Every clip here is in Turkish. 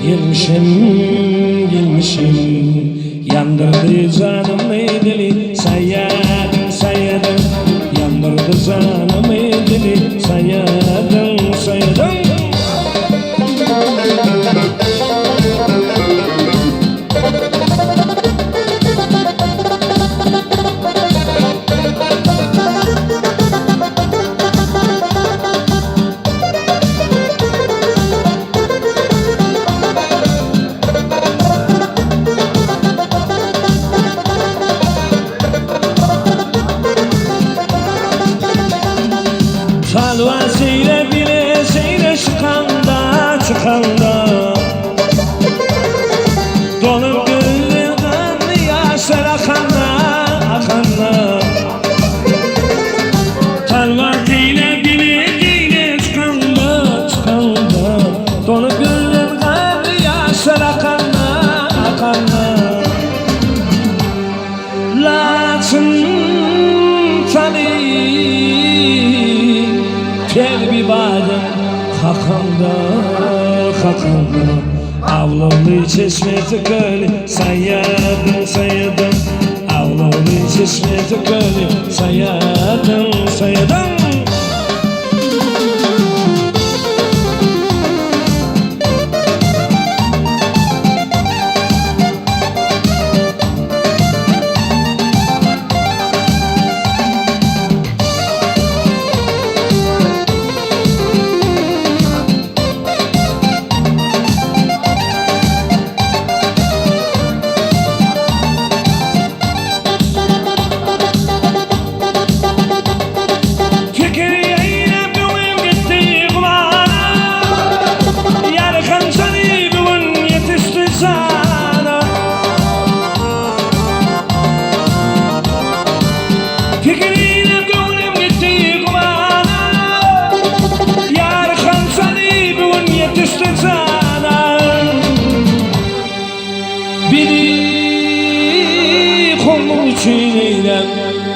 Gelmişim, gelmişim, yandırdı canımı dili, sayadım, sayadım. Yandırdı canımı dili, sayadım, sayadım. Salva seyre bile seyre çıkanda çıkanda donup gönlümden yaşlar akanda akanda. Salva seyre bile çıkanda çıkanda donup gönlümden yaşlar akanda akanda. Laçın tali Gel badem hakanda hakanda avlalı çeşme tıkalı sayadım sayadım avlalı çeşme tıkalı sayadım sayadım.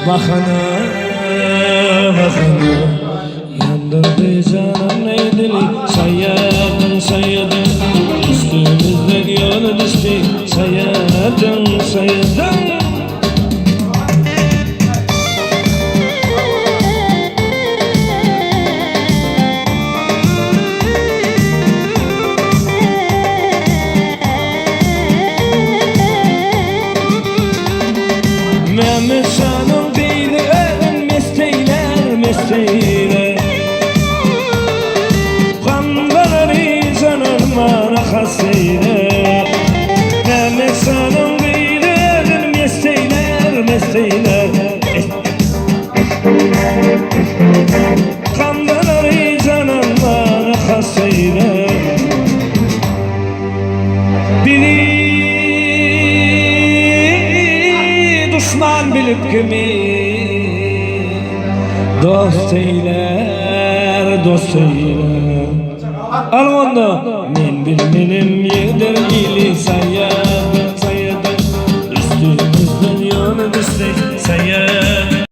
Bakana bakana yandırdı canım neydili sayadım sayadım üstümüzde yolu düştü sayadım sayadım. Mehmet Şan'ın mesteyler Kanları canım rakaseyler Mehmet Şan'ın beyler mesteyler Kanları canım rakaseyler Beni düşman bilip kimi dost eyler, dost eyler. Al onu, men bilmenim yedir